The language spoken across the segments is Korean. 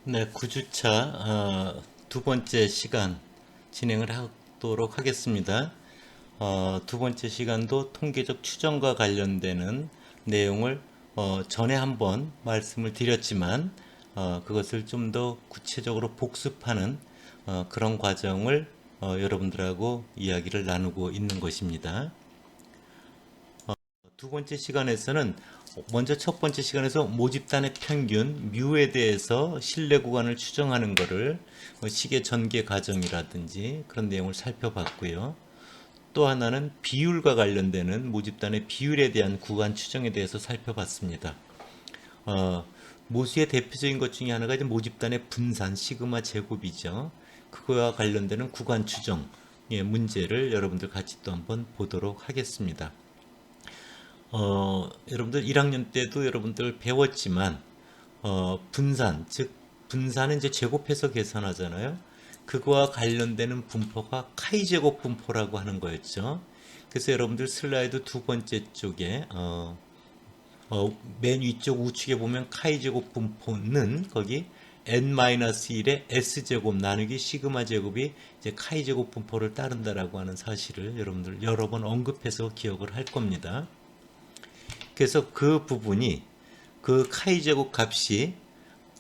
네, 9주차 두 번째 시간 진행을 하도록 하겠습니다. 두 번째 시간도 통계적 추정과 관련되는 내용을 전에 한번 말씀을 드렸지만 그것을 좀 더 구체적으로 복습하는 그런 과정을 여러분들하고 이야기를 나누고 있는 것입니다. 두 번째 시간에서는 먼저 첫 번째 시간에서 모집단의 평균 뮤에 대해서 신뢰 구간을 추정하는 것을 시계 전개 과정이라든지 그런 내용을 살펴봤고요. 또 하나는 비율과 관련되는 모집단의 비율에 대한 구간 추정에 대해서 살펴봤습니다. 모수의 대표적인 것 중에 하나가 이제 모집단의 분산 시그마 제곱이죠. 그거와 관련되는 구간 추정의 문제를 여러분들 같이 또 한번 보도록 하겠습니다. 여러분들 1학년 때도 여러분들 배웠지만 분산, 즉 분산은 이제 제곱해서 계산하잖아요. 그거와 관련되는 분포가 카이 제곱 분포라고 하는 거였죠. 그래서 여러분들 슬라이드 두 번째 쪽에 맨 위쪽 우측에 보면 카이 제곱 분포는 거기 n-1의 s제곱 나누기 시그마 제곱이 이제 카이 제곱 분포를 따른다라고 하는 사실을 여러분들 여러 번 언급해서 기억을 할 겁니다. 그래서 그 부분이 그 카이 제곱 값이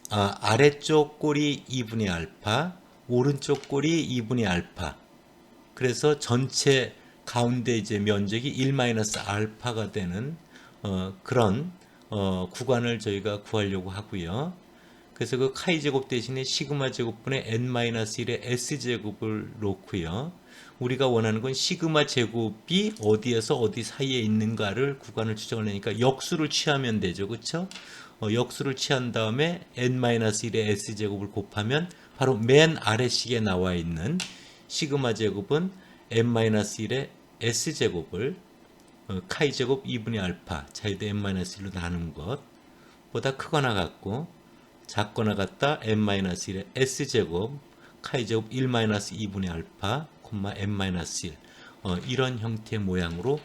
아래쪽 꼴이 2분의 알파, 오른쪽 꼴이 2분의 알파. 그래서 전체 가운데 이제 면적이 1-알파가 되는 그런 구간을 저희가 구하려고 하고요. 그래서 그 카이 제곱 대신에 시그마 제곱분의 n-1의 s 제곱을 놓고요. 우리가 원하는 건 시그마 제곱이 어디에서 어디 사이에 있는가를 구간을 추정을 하니까 역수를 취하면 되죠. 그렇죠? 역수를 취한 다음에 n-1의 s제곱을 곱하면 바로 맨 아래식에 나와 있는 시그마 제곱은 n-1의 s제곱을 카이 제곱 2분의 알파 자유대 n-1로 나눈 것보다 크거나 같고 작거나 같다 n-1의 s제곱 카이 제곱 1-2분의 알파 n-1 이런 형태의 모양으로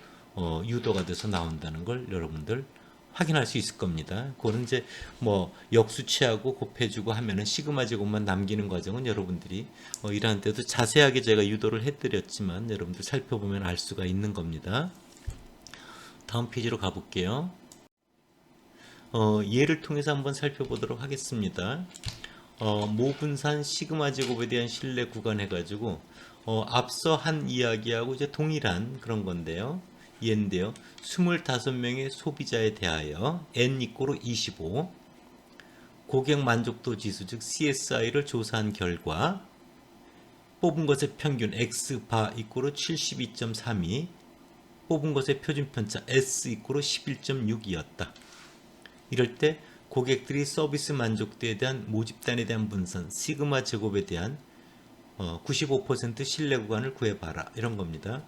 유도가 돼서 나온다는 걸 여러분들 확인할 수 있을 겁니다. 그거는 이제 뭐 역수 취하고 곱해주고 하면은 시그마 제곱만 남기는 과정은 여러분들이 1학년 때도 자세하게 제가 유도를 해드렸지만 여러분들 살펴보면 알 수가 있는 겁니다. 다음 페이지로 가볼게요. 예를 통해서 한번 살펴보도록 하겠습니다. 모분산 시그마 제곱에 대한 신뢰 구간 해가지고 앞서 한 이야기하고 이제 동일한 그런 건데요. 얘인데요. 25명의 소비자에 대하여 n 이꼬르 25 고객 만족도 지수 즉 CSI를 조사한 결과 뽑은 것의 평균 X바 이꼬르 72.32 뽑은 것의 표준 편차 S 이꼬르 11.6이었다. 이럴 때 고객들이 서비스 만족도에 대한 모집단에 대한 분산 시그마 제곱에 대한 95% 신뢰 구간을 구해봐라 이런 겁니다.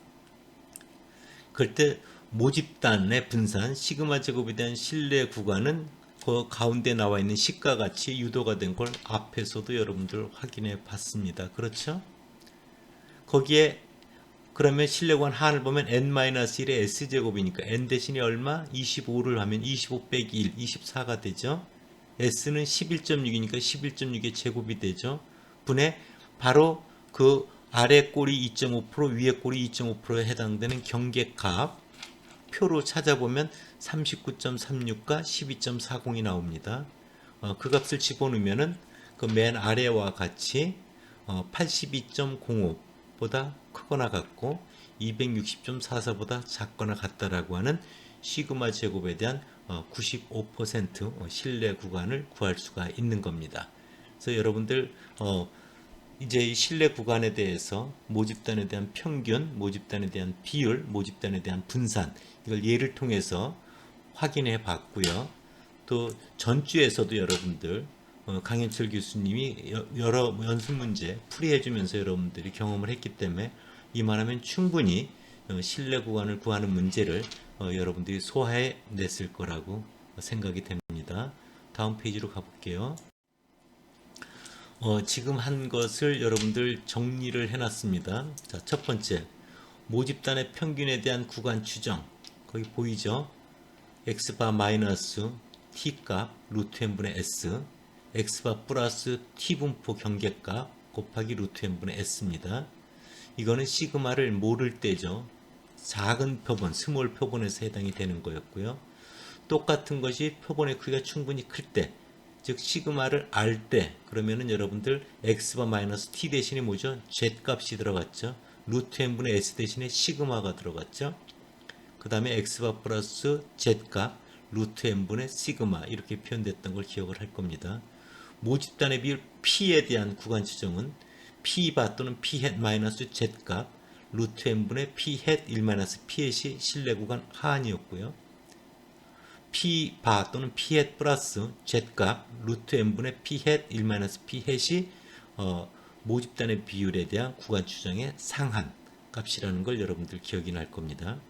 그럴 때 모집단의 분산 시그마 제곱에 대한 신뢰 구간은 그 가운데 나와 있는 식과 같이 유도가 된 걸 앞에서도 여러분들 확인해 봤습니다. 그렇죠? 거기에 그러면 신뢰 구간 하나를 보면 n-1의 s제곱이니까 n 대신에 얼마? 25를 하면 25 빼기 1, 24가 되죠. s는 11.6이니까 11.6의 제곱이 되죠. 분의 바로 그 아래 꼴이 2.5% 위에 꼴이 2.5%에 해당되는 경계값 표로 찾아보면 39.36과 12.40이 나옵니다. 그 값을 집어넣으면은 그 맨 아래와 같이 82.05보다 크거나 같고 260.44보다 작거나 같다라고 하는 시그마 제곱에 대한 95% 신뢰 구간을 구할 수가 있는 겁니다. 그래서 여러분들 이제 이 신뢰 구간에 대해서 모집단에 대한 평균, 모집단에 대한 비율, 모집단에 대한 분산 이걸 예를 통해서 확인해 봤고요. 또 전주에서도 여러분들 강현철 교수님이 여러 연습 문제 풀이해 주면서 여러분들이 경험을 했기 때문에 이만하면 충분히 신뢰 구간을 구하는 문제를 여러분들이 소화해 냈을 거라고 생각이 됩니다. 다음 페이지로 가볼게요. 지금 한 것을 여러분들 정리를 해놨습니다. 자, 첫 번째, 모집단의 평균에 대한 구간 추정. 거기 보이죠? x바 마이너스 t값 루트 n분의 s x바 플러스 t분포 경계값 곱하기 루트 n분의 s입니다. 이거는 시그마를 모를 때죠. 작은 표본, 스몰 표본에서 해당이 되는 거였고요. 똑같은 것이 표본의 크기가 충분히 클 때, 즉 시그마를 알 때, 그러면은 여러분들 x바 마이너스 t 대신에 뭐죠? z 값이 들어갔죠. 루트 n분의 s 대신에 시그마가 들어갔죠. 그 다음에 x바 플러스 z값 루트 n분의 시그마 이렇게 표현됐던 걸 기억을 할 겁니다. 모집단의 비율 p에 대한 구간 추정은 p바 또는 p햇 마이너스 z값 루트 n분의 p햇 1 마이너스 p햇이 실내 구간 하한이었고요. p바 또는 p햇 플러스 z값 루트 n분의 p햇 1 마이너스 p햇이 모집단의 비율에 대한 구간 추정의 상한 값이라는 걸 여러분들 기억이 날 겁니다.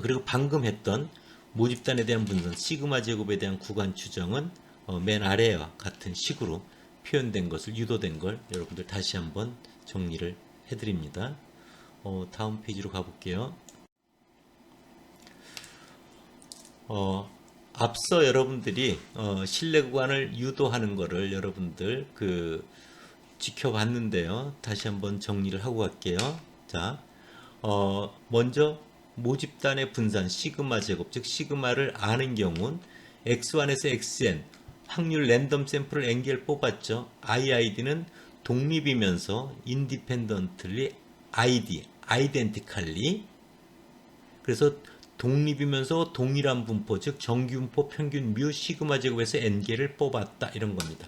그리고 방금 했던 모집단에 대한 분선 시그마 제곱에 대한 구간 추정은 맨 아래와 같은 식으로 표현된 것을 유도된 걸 여러분들 다시 한번 정리를 해드립니다. 다음 페이지로 가볼게요. 앞서 여러분들이 실내 구간을 유도하는 것을 여러분들 지켜봤는데요. 다시 한번 정리를 하고 갈게요. 자, 먼저 모집단의 분산 시그마 제곱, 즉 시그마를 아는 경우는 x1에서 xn 확률 랜덤 샘플을 n개를 뽑았죠. IID는 독립이면서 independently identically 그래서 독립이면서 동일한 분포, 즉 정규분포 평균 뮤 시그마 제곱에서 n개를 뽑았다 이런 겁니다.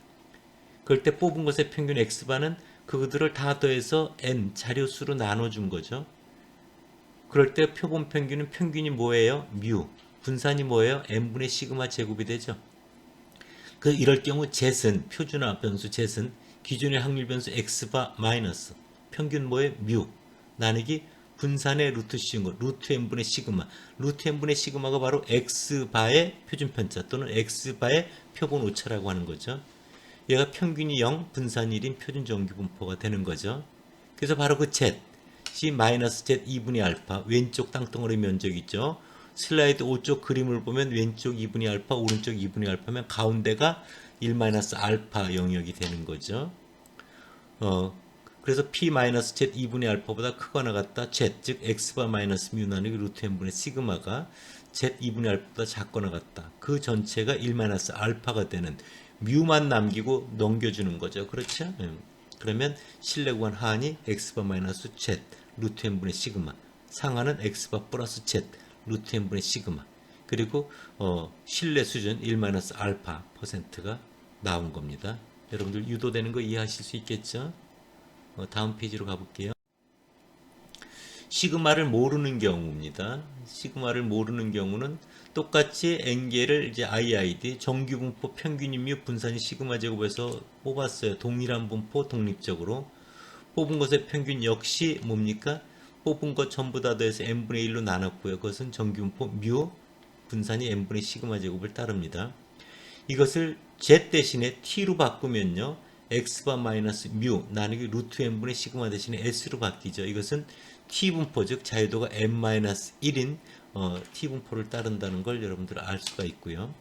그럴 때 뽑은 것의 평균 x바는 그들을 다 더해서 n 자료수로 나눠준 거죠. 그럴 때 표본 평균은 평균이 뭐예요? 뮤. 분산이 뭐예요? n분의 시그마 제곱이 되죠. 이럴 경우 Z은 표준화 변수 Z은 기존의 확률 변수 x바 마이너스 평균 뭐예요? 뮤 나누기 분산의 루트 씌운 거 루트 n분의 시그마. 루트 n분의 시그마가 바로 x바의 표준 편차 또는 x바의 표본 오차라고 하는 거죠. 얘가 평균이 0, 분산이 1인 표준 정규 분포가 되는 거죠. 그래서 바로 그 Z C 마이너스 Z 2분의 알파 왼쪽 땅덩어리 면적 있죠. 슬라이드 5쪽 그림을 보면 왼쪽 2분의 알파 오른쪽 2분의 알파면 가운데가 1 마이너스 알파 영역이 되는 거죠. 그래서 P 마이너스 Z 2분의 알파보다 크거나 같다 Z 즉 X바 마이너스 뮤 나누기 루트 n분의 시그마가 Z 2분의 알파보다 작거나 같다. 그 전체가 1 마이너스 알파가 되는 뮤만 남기고 넘겨주는 거죠. 그렇죠? 그러면 실내 구간 하한이 X바 마이너스 Z 루트 n분의 시그마 상하는 X바 플러스 Z 루트 n분의 시그마 그리고 실내 수준 1 마이너스 알파 %가 나온 겁니다. 여러분들 유도되는 거 이해하실 수 있겠죠? 다음 페이지로 가볼게요. 시그마를 모르는 경우입니다. 시그마를 모르는 경우는 똑같이 n개를 이제 IID 정규 분포 평균이 뮤 분산이 시그마 제곱에서 뽑았어요. 동일한 분포 독립적으로 뽑은 것의 평균 역시 뭡니까? 뽑은 것 전부 다 더해서 n분의 1로 나눴고요. 그것은 정규 분포 뮤 분산이 n분의 시그마 제곱을 따릅니다. 이것을 z 대신에 t로 바꾸면요. x바 마이너스 뮤 나누기 루트 n분의 시그마 대신에 s로 바뀌죠. 이것은 t분포 즉 자유도가 n-1인 t분포를 따른다는 걸 여러분들 알 수가 있고요.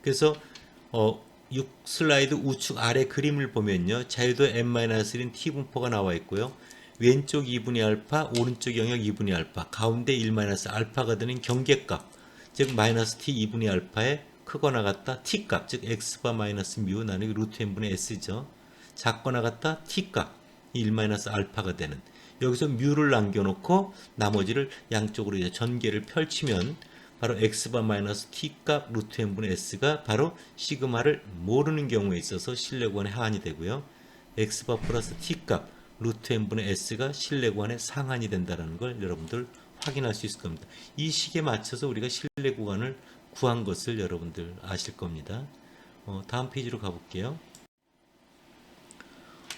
그래서 6 슬라이드 우측 아래 그림을 보면요. 자유도 n-1인 t분포가 나와 있고요. 왼쪽 2분의 알파 오른쪽 영역 2분의 알파 가운데 1 마이너스 알파가 되는 경계값 즉 마이너스 t 2분의 알파에 크거나 같다 t값 즉 x바 마이너스 뮤 나누기 루트 n분의 s죠. 작거나 같다 t값 1 마이너스 알파가 되는 여기서 뮤를 남겨놓고 나머지를 양쪽으로 이제 전개를 펼치면 바로 x바 마이너스 t값 루트 n분의 s가 바로 시그마를 모르는 경우에 있어서 실내 구간의 하한이 되고요. x바 플러스 t값 루트 n분의 s가 실내 구간의 상한이 된다는 걸 여러분들 확인할 수 있을 겁니다. 이 식에 맞춰서 우리가 실내 구간을 구한 것을 여러분들 아실 겁니다. 다음 페이지로 가볼게요.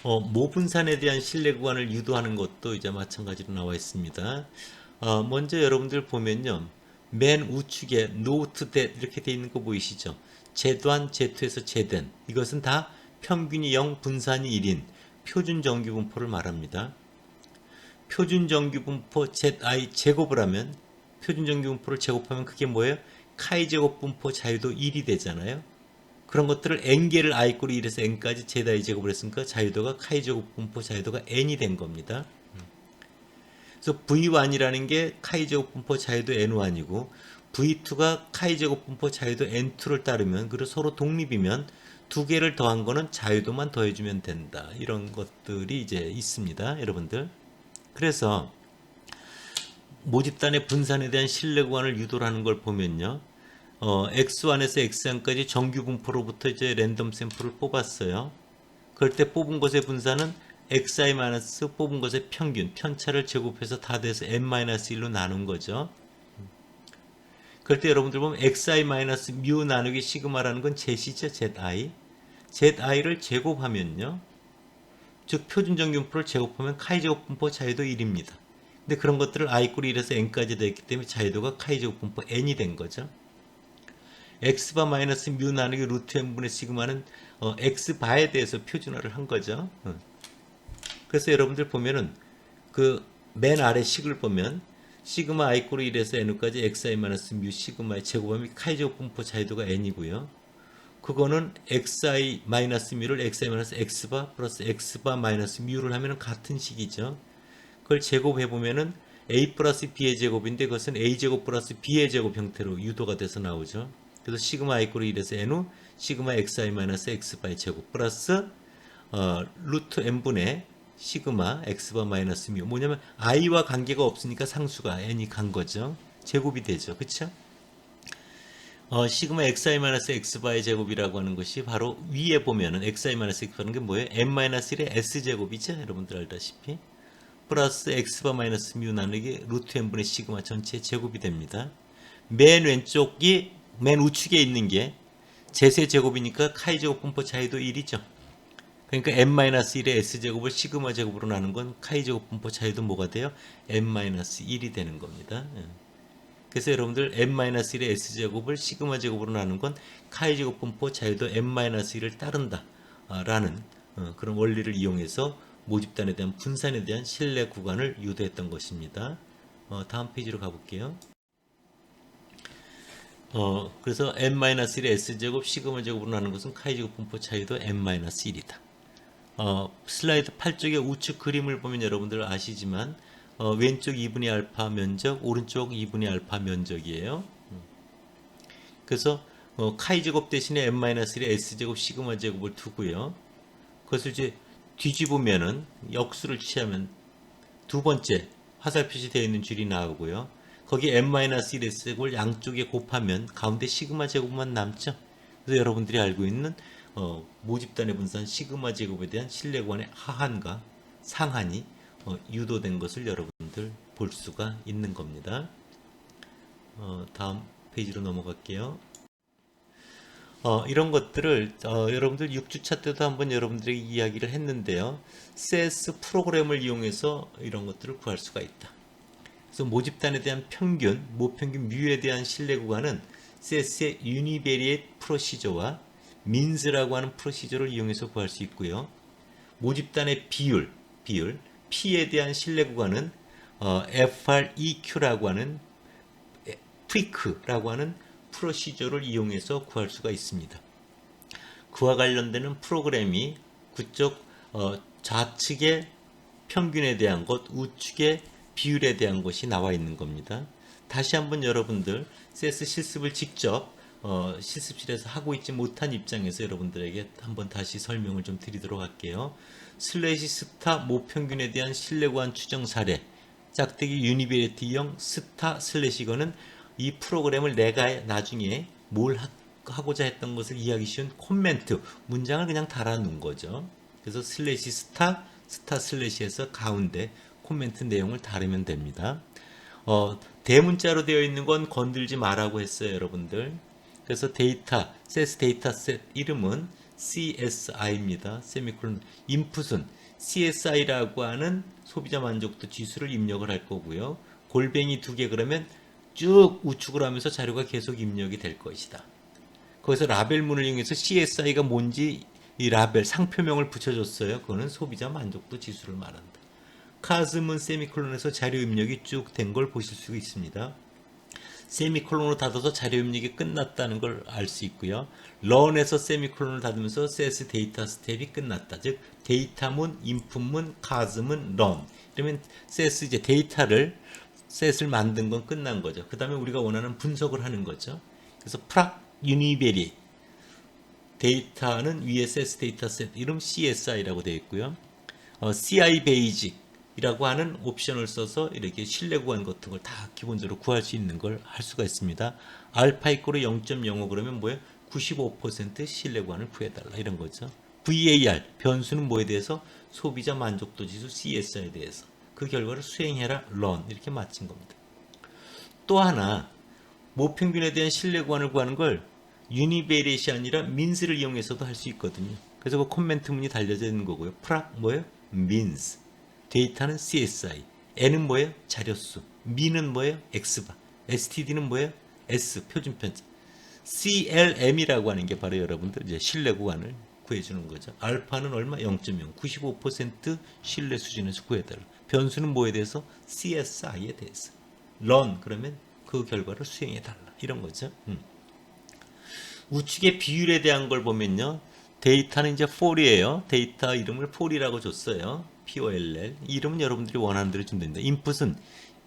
모분산에 대한 실내 구간을 유도하는 것도 이제 마찬가지로 나와 있습니다. 먼저 여러분들 보면요. 맨 우측에 노트 that 이렇게 되어 있는 거 보이시죠? Z1, Z2에서 Zn 이것은 다 평균이 0, 분산이 1인 표준 정규 분포를 말합니다. 표준 정규 분포 ZI 제곱을 하면 표준 정규 분포를 제곱하면 그게 뭐예요? 카이 제곱 분포 자유도 1이 되잖아요. 그런 것들을 n개를 i 꼴 1에서 n까지 제다의 제곱을 했으니까 자유도가 카이 제곱 분포 자유도가 n이 된 겁니다. 그래서 V1이라는 게 카이 제곱 분포 자유도 N1이고 V2가 카이 제곱 분포 자유도 N2를 따르면 그리고 서로 독립이면 두 개를 더한 거는 자유도만 더해주면 된다. 이런 것들이 이제 있습니다. 여러분들. 그래서 모집단의 분산에 대한 신뢰 구간을 유도를 하는 걸 보면요. X1에서 Xn까지 정규 분포로부터 이제 랜덤 샘플을 뽑았어요. 그럴 때 뽑은 것의 분산은 xi- 뽑은 것의 평균, 편차를 제곱해서 다 돼서 n-1로 나눈 거죠. 그럴 때 여러분들 보면 xi-mu 나누기 시그마라는 건 z이죠, zi. zi를 제곱하면요. 즉 표준 정규분포를 제곱하면 카이 제곱 분포 자유도 1입니다. 근데 그런 것들을 i 꼴 1에서 n까지 되었기 때문에 자유도가 카이 제곱 분포 n이 된 거죠. x바 마이너스 뮤 나누기 루트 n분의 시그마는 x바에 대해서 표준화를 한 거죠. 그래서 여러분들 보면은 그 맨 아래 식을 보면 시그마 i 꼴 1에서 n까지 xi 마이너스 뮤 시그마의 제곱하면 카이 제곱 분포 자유도가 n이고요. 그거는 xi 마이너스 뮤를 xi 마이너스 x바 플러스 x바 마이너스 뮤를 하면은 같은 식이죠. 그걸 제곱해 보면은 a 플러스 b의 제곱인데 그것은 a 제곱 플러스 b의 제곱 형태로 유도가 돼서 나오죠. 그래서 시그마 i 꼴 1에서 n 시그마 xi 마이너스 x바의 제곱 플러스 루트 n분의 시그마 x바 마이너스 뮤. 뭐냐면 i와 관계가 없으니까 상수가 n이 간 거죠. 제곱이 되죠. 그쵸? 시그마 xi 마이너스 x바의 제곱이라고 하는 것이 바로 위에 보면은 xi 마이너스 x바는 게 뭐예요? n-1의 s제곱이죠. 여러분들 알다시피. 플러스 x바 마이너스 뮤 나누기 루트 n분의 시그마 전체 제곱이 됩니다. 맨 왼쪽이 맨 우측에 있는 게 제세 제곱이니까 카이 제곱 분포 자유도 1이죠. 그러니까 n-1의 s제곱을 시그마 제곱으로 나눈 건 카이 제곱 분포 자유도 뭐가 돼요? n-1이 되는 겁니다. 그래서 여러분들 n-1의 s제곱을 시그마 제곱으로 나눈 건 카이 제곱 분포 자유도 n-1을 따른다 라는 그런 원리를 이용해서 모집단에 대한 분산에 대한 신뢰 구간을 유도했던 것입니다. 다음 페이지로 가볼게요. 그래서 n-1의 s제곱 시그마 제곱으로 나눈 것은 카이 제곱 분포 자유도 n-1이다. 슬라이드 8쪽의 우측 그림을 보면 여러분들 아시지만 왼쪽 2분의 알파 면적, 오른쪽 2분의 알파 면적이에요. 그래서 카이 제곱 대신에 n-1의 s제곱 시그마 제곱을 두고요. 그것을 이제 뒤집으면은 역수를 취하면 두 번째 화살 표시되어 있는 줄이 나오고요. 거기 n-1 s제곱을 양쪽에 곱하면 가운데 시그마 제곱만 남죠. 그래서 여러분들이 알고 있는 모집단의 분산 시그마 제곱에 대한 신뢰관의 하한과 상한이 유도된 것을 여러분들 볼 수가 있는 겁니다. 다음 페이지로 넘어갈게요. 이런 것들을 여러분들 6주차 때도 한번 여러분들에게 이야기를 했는데요. CS 프로그램을 이용해서 이런 것들을 구할 수가 있다. 그래서 모집단에 대한 평균, 모평균 뮤에 대한 신뢰 구간은 CS의 유니베리에이트 프로시저와 민스라고 하는 프로시저를 이용해서 구할 수 있고요. 모집단의 비율, P에 대한 신뢰 구간은 FREQ라고 하는 프리크라고 하는 프로시저를 이용해서 구할 수가 있습니다. 그와 관련되는 프로그램이 그쪽 좌측의 평균에 대한 것, 우측의 비율에 대한 것이 나와 있는 겁니다. 다시 한번 여러분들 CS 실습을 직접 실습실에서 하고 있지 못한 입장에서 여러분들에게 한번 다시 설명을 좀 드리도록 할게요. 슬래시 스타 모평균에 대한 신뢰구간 추정 사례 짝대기 유니베리티형 스타 슬래시 이거는 이 프로그램을 내가 나중에 뭘 하고자 했던 것을 이해하기 쉬운 코멘트 문장을 그냥 달아놓은 거죠. 그래서 슬래시 스타 슬래시에서 가운데 코멘트 내용을 다루면 됩니다. 대문자로 되어 있는 건 건들지 말라고 했어요, 여러분들. 그래서 데이터, CS 데이터셋 이름은 CSI입니다. 세미콜론 인풋은 CSI라고 하는 소비자 만족도 지수를 입력을 할 거고요. 골뱅이 2개 그러면 쭉 우측으로 하면서 자료가 계속 입력이 될 것이다. 거기서 라벨문을 이용해서 CSI가 뭔지 이 라벨 상표명을 붙여줬어요. 그거는 소비자 만족도 지수를 말한다. 카즈문 세미콜론에서 자료 입력이 쭉 된 걸 보실 수 있습니다. 세미콜론으로 닫아서 자료 입력이 끝났다는 걸 알 수 있고요. 런에서 세미콜론을 닫으면서 CS 데이터 스텝이 끝났다. 즉 데이터문, 인풋문, 카즈문, 런. 이러면 CS 이제 셋을 만든 건 끝난 거죠. 그 다음에 우리가 원하는 분석을 하는 거죠. 그래서 프락 유니베리 데이터는 위에 CS 데이터 셋 이름 CSI라고 되어 있고요. CI 베이직이라고 하는 옵션을 써서 이렇게 신뢰 구간 같은 걸 다 기본적으로 구할 수 있는 걸 할 수가 있습니다. 알파 이코로 0.05 그러면 뭐예요? 95% 신뢰 구간을 구해달라 이런 거죠. VAR 변수는 뭐에 대해서? 소비자 만족도 지수 CSI에 대해서 그 결과를 수행해라 run 이렇게 마친 겁니다. 또 하나 모평균에 대한 신뢰 구간을 구하는 걸 유니베리엇이 아니라 민스를 이용해서도 할 수 있거든요. 그래서 그 코멘트 문이 달려져 있는 거고요. 프락 뭐예요? 민스. 데이터는 CSI. N은 뭐예요? 자료수. 미는 뭐예요? X바. STD는 뭐예요? S 표준 편차. CLM이라고 하는 게 바로 여러분들 이제 신뢰 구간을 구해주는 거죠. 알파는 얼마? 0.0. 95% 신뢰 수준에서 구해달라. 변수는 뭐에 대해서? CSI에 대해서. run 그러면 그 결과를 수행해달라. 이런 거죠. 우측의 비율에 대한 걸 보면요. 데이터는 이제 for이에요. 데이터 이름을 for이라고 줬어요. POLL. 이름은 여러분들이 원하는 대로 주면 됩니다. 인풋은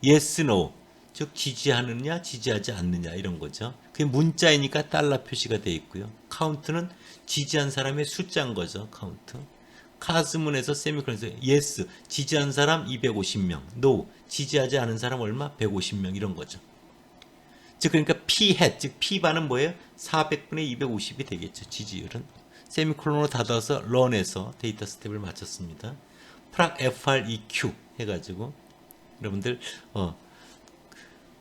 yes, no. 즉 지지하느냐, 지지하지 않느냐 이런 거죠. 그게 문자이니까 달러 표시가 되어 있고요. 카운트는 지지한 사람의 숫자인 거죠. 카운트. 카즈문에서 세미콜론에서 yes, 지지한 사람 250명. no, 지지하지 않은 사람 얼마? 150명 이런 거죠. 즉 그러니까 P hat, 즉 P반은 뭐예요? 400분의 250이 되겠죠. 지지율은. 세미콜론으로 닫아서 run에서 데이터 스텝을 마쳤습니다. 프락 FREQ 해가지고 여러분들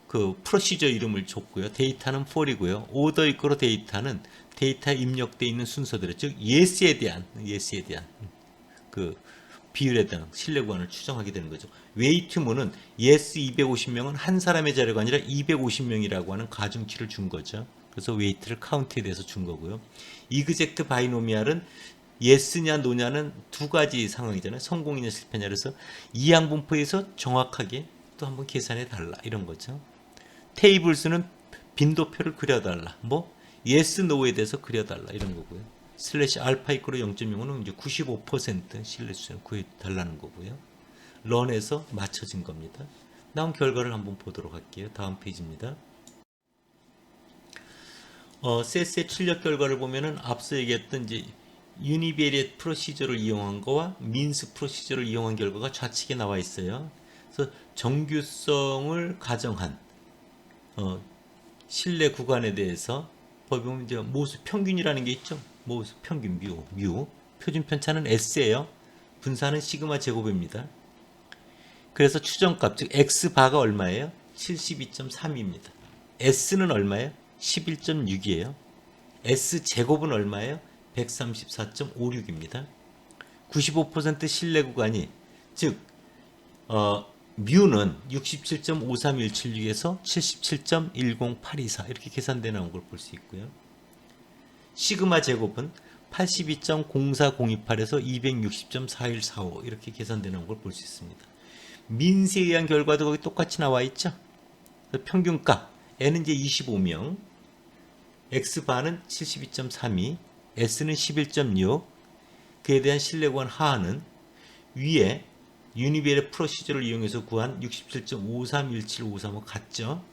그 프로시저 이름을 줬고요. 데이터는 for이고요. 오더 이코로 데이터는 데이터 입력되어 있는 순서대로 즉 yes에 대한 그 비율에 대한 신뢰 구간을 추정하게 되는 거죠. 웨이트문은 yes 250명은 한 사람의 자료가 아니라 250명이라고 하는 가중치를 준 거죠. 그래서 웨이트를 카운트에 대해서 준 거고요. 이그젝트 바이노미알은 yes냐 no냐는 두 가지 상황이잖아요. 성공이냐 실패냐. 그래서 이항분포에서 정확하게 또 한번 계산해 달라 이런 거죠. 테이블스는 빈도표를 그려달라. 뭐 yes, no에 대해서 그려달라 이런 거고요. 슬래시 알파 이코로 0.05는 이제 95% 신뢰 수준을 구해달라는 거고요. 런에서 맞춰진 겁니다. 나온 결과를 한번 보도록 할게요. 다음 페이지입니다. CS의 출력 결과를 보면은 앞서 얘기했던 이제 유니베리엇 프로시저를 이용한 거와 민스 프로시저를 이용한 결과가 좌측에 나와 있어요. 그래서 정규성을 가정한 신뢰 구간에 대해서 보면 이제 모수 평균이라는 게 있죠. 모수 평균 뮤 표준 편차는 S예요. 분산은 시그마 제곱입니다. 그래서 추정값 즉 X 바가 얼마예요? 72.3입니다. S는 얼마예요? 11.6이에요. S 제곱은 얼마예요? 134.56입니다. 95% 신뢰 구간이 즉 뮤는 67.53176에서 77.10824 이렇게 계산되어 나온 걸 볼 수 있고요. 시그마 제곱은 82.04028에서 260.4145 이렇게 계산되어 나온 걸 볼 수 있습니다. 민스에 의한 결과도 거기 똑같이 나와 있죠. 평균값 N은 이제 25명, X바는 72.32, S는 11.6, 그에 대한 신뢰 구간 하하는 위에 유니베리엇 프로시저를 이용해서 구한 67.531753과 같죠.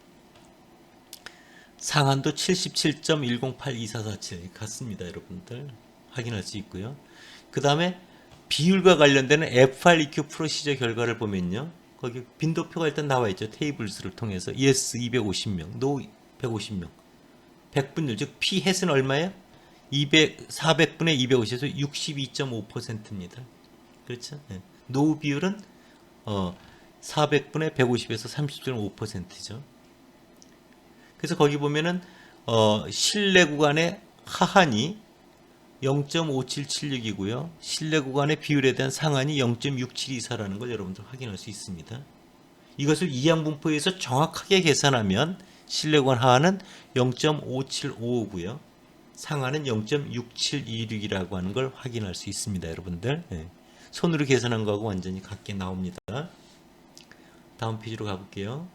상한도 77.1082447 같습니다. 여러분들 확인할 수 있고요. 그 다음에 비율과 관련되는 FREQ 프로시저 결과를 보면요. 거기 빈도표가 일단 나와 있죠. 테이블스를 통해서 yes 250명, no 150명. 100분율 즉 P hat은 얼마예요? 400분의 250에서 62.5%입니다. 그렇죠? 네. no 비율은 400분의 150에서 30.5%죠. 그래서 거기 보면은 신뢰 구간의 하한이 0.5776이고요. 신뢰 구간의 비율에 대한 상한이 0.6724라는 걸 여러분들 확인할 수 있습니다. 이것을 이항분포에서 정확하게 계산하면 신뢰 구간 하한은 0.5755고요. 상한은 0.6726이라고 하는 걸 확인할 수 있습니다. 여러분들. 네. 손으로 계산한 거하고 완전히 같게 나옵니다. 다음 페이지로 가볼게요.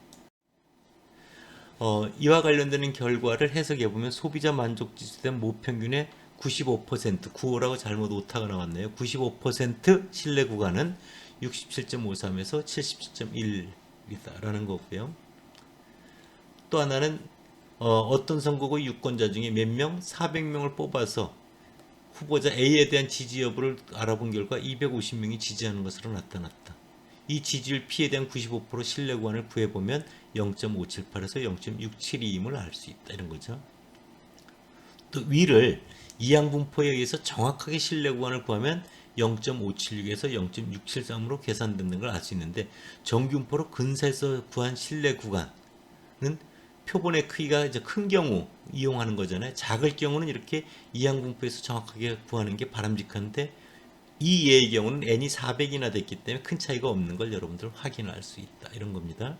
이와 관련되는 결과를 해석해 보면 소비자 만족 지수된 모평균의 95%, 95라고 잘못 오타가 나왔네요. 95% 신뢰 구간은 67.53에서 77.1이다라는 거고요. 또 하나는 어떤 선거구 유권자 중에 몇 명, 400명을 뽑아서 후보자 A에 대한 지지 여부를 알아본 결과 250명이 지지하는 것으로 나타났다. 이 지지율 P에 대한 95% 신뢰 구간을 구해보면 0.578에서 0.672임을 알 수 있다. 이런 거죠. 또 위를 이항분포에 의해서 정확하게 신뢰 구간을 구하면 0.576에서 0.673으로 계산되는 걸 알 수 있는데 정균포로 근사해서 구한 신뢰 구간은 표본의 크기가 이제 큰 경우 이용하는 거잖아요. 작을 경우는 이렇게 이항분포에서 정확하게 구하는 게 바람직한데 이 예의 경우는 n이 400이나 됐기 때문에 큰 차이가 없는 걸 여러분들 확인할 수 있다. 이런 겁니다.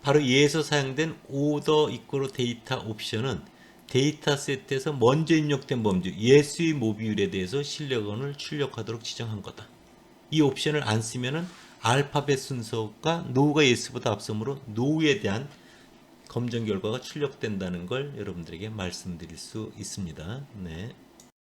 바로 예에서 사용된 오더 이꼬로 데이터 옵션은 데이터 세트에서 먼저 입력된 범주 예수의 모비율에 대해서 신뢰권을 출력하도록 지정한 거다. 이 옵션을 안 쓰면은 알파벳 순서가 노우가 예스보다 앞서므로 노우에 대한 검정 결과가 출력된다는 걸 여러분들에게 말씀드릴 수 있습니다. 네.